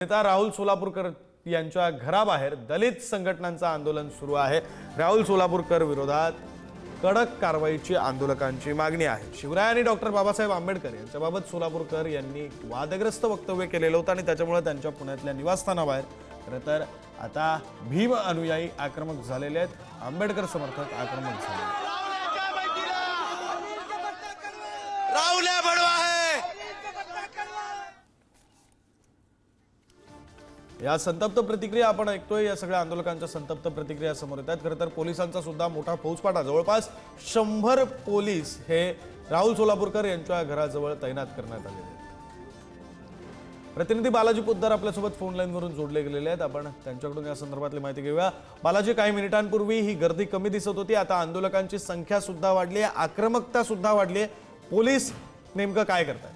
नेता राहुल सोलापूरकर यांच्या घराबाहेर दलित संघटनांचं आंदोलन सुरू आहे। राहुल सोलापूरकर विरोधात कडक कारवाईची आंदोलकांची मागणी आहे। शिवराय आणि डॉक्टर बाबासाहेब आंबेडकर यांच्याबाबत सोलापूरकर यांनी वादग्रस्त वक्तव्य केलेलं होतं आणि त्याच्यामुळे त्यांच्या पुण्यातल्या निवासस्थानाबाहेर खरं तर आता भीम अनुयायी आक्रमक झालेले आहेत। आंबेडकर समर्थक आक्रमक झाले। राहुल बड़वा है। या संतप्त प्रतिक्रिया आपण ऐकतोय। या सगळ्या आंदोलकांच्या संतप्त प्रतिक्रिया समोर येत आहेत। खरं तर पोलिसांचा सुद्धा मोठा फौजफाटा, जवळपास 100 पोलीस हे राहुल सोलापूरकर यांच्या घराजवळ तैनात करण्यात आलेले आहेत। प्रतिनिधी बालाजी पोद्दार आपल्यासोबत फोन लाईनवरून जोडले गेलेले आहेत। आपण त्यांच्याकडून या संदर्भातली माहिती घेऊया। बालाजी, काही मिनिटांपूर्वी ही गर्दी कमी दिसत होती, आता आंदोलकांची संख्या सुद्धा वाढली आहे, आक्रमकता सुद्धा वाढली आहे। पोलीस नेमकं काय करतात?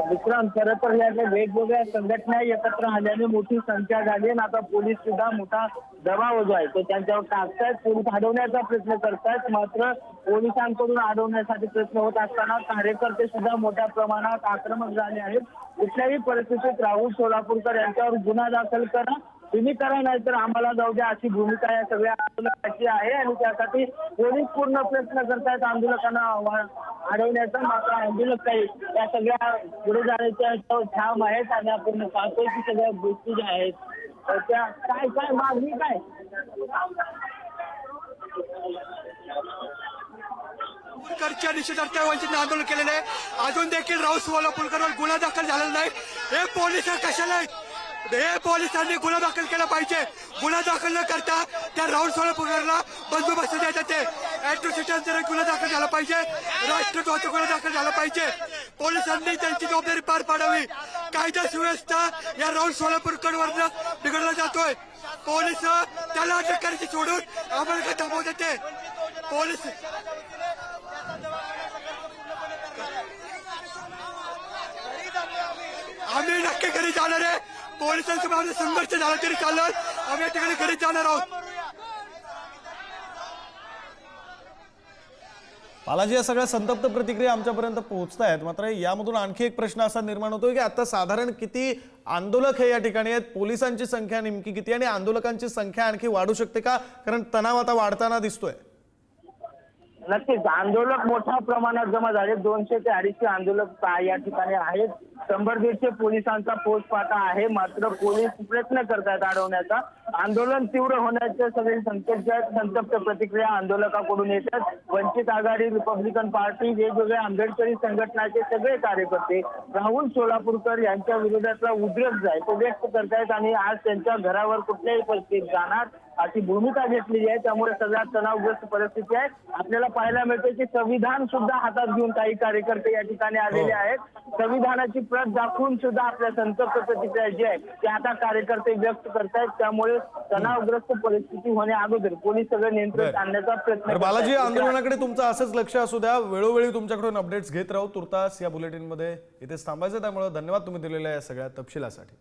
विक्रम, खरं तर या वेगवेगळ्या संघटना एकत्र आल्याने मोठी संख्या झाली आणि आता पोलीस सुद्धा मोठा दबाव जो आहे तो त्यांच्यावर टाकतायत। पोलीस अडवण्याचा प्रयत्न करतायत, मात्र पोलिसांकडून अडवण्यासाठी प्रयत्न होत असताना कार्यकर्ते सुद्धा मोठ्या प्रमाणात आक्रमक झाले आहेत। कुठल्याही परिस्थितीत राहुल सोलापूरकर यांच्यावर गुन्हा दाखल करा, तुम्ही करा, नाही तर आम्हाला जाऊ द्या, अशी भूमिका या सगळ्या आंदोलकाची आहे आणि त्यासाठी पोलीस पूर्ण प्रयत्न करतायत आंदोलकांना अडवण्याचा। मात्र आंदोलक काही या सगळ्या पुढे जाण्याच्या ठाम आहेत आणि आपण पाहतोय की सगळ्या गोष्टी ज्या आहेत त्या काय मागणी काय सोलापूरकरच्या निषेधार्थ वंचित आंदोलन केलेलं आहे। अजून देखील राहुल सोलापूरकरवर गुन्हा दाखल झालेला नाही। हे पोलीस कशाला आहेत? हे पोलिसांनी गुन्हा दाखल केला पाहिजे। गुन्हा दाखल न करता त्या राहुल सोलापूरकरला बंदोबस्त द्यायचा, ते अॅट्रॉसिटीचा गुन्हा दाखल झाला पाहिजे, राष्ट्रद्रोहाचा गुन्हा दाखल झाला पाहिजे। पोलिसांनी त्यांची जबाबदारी पार पाडावी। कायदा सुव्यवस्था या राहुल सोलापूरकरवर बिघडला जातोय। पोलीस त्याला अटक करायची सोडून आम्हाला थांबवतात ते पोलीस। आम्ही नक्की घरी जाणार आहे। पोलिसांसोबत संघर्ष झाला तरी चालेल, आम्ही या ठिकाणी घरी जाणार आहोत। बालाजी, या सगळ्या संतप्त प्रतिक्रिया आमच्यापर्यंत पोहोचत आहेत, मात्र यामधून आणखी एक प्रश्न असा निर्माण होतोय की आता साधारण किती आंदोलक हे या ठिकाणी आहेत? पोलिसांची संख्या नेमकी किती आणि आंदोलकांची संख्या आणखी वाढू शकते का? कारण तणाव आता वाढताना दिसतोय। नक्कीच आंदोलक मोठ्या प्रमाणात जमा झाले। 200 ते 250 आंदोलक या ठिकाणी आहेत। 100-150 पोलिसांचा फौजफाटा आहे, मात्र पोलीस प्रयत्न करतात अडवण्याचा। आंदोलन तीव्र होण्याचे सगळे संकेत जे आहेत, संतप्त प्रतिक्रिया आंदोलकांकडून येतात। वंचित आघाडी, रिपब्लिकन पार्टी, वेगवेगळ्या आंबेडकरी संघटनाचे सगळे कार्यकर्ते राहुल सोलापूरकर यांच्या विरोधातला उद्रेक जो आहे तो व्यक्त करतायत आणि आज त्यांच्या घरावर कुठल्याही परिस्थितीत जाणार अशी भूमिका घेतलेली आहे। त्यामुळे सगळ्यात तणावग्रस्त परिस्थिती आहे। आपल्याला पाहायला मिळते की संविधान सुद्धा हातात घेऊन काही कार्यकर्ते या ठिकाणी आलेले आहेत। संविधानाची प्रत दाखवून सुद्धा आपल्या संतप्त प्रतिक्रिया जी आहे ते आता कार्यकर्ते व्यक्त करतायत। त्यामुळे तणावग्रस्त परिस्थिती होण्या अगोदर पोलीस सगळं नियंत्रण आणण्याचा प्रयत्न करतात। बालाजी, आंदोलनाकडे तुमचं असंच लक्ष असू द्या, वेळोवेळी तुमच्याकडून अपडेट्स घेत राहू। तुर्तास या बुलेटिनमध्ये इथेच थांबायचं, त्यामुळे धन्यवाद तुम्ही दिलेल्या या सगळ्या तपशिलासाठी।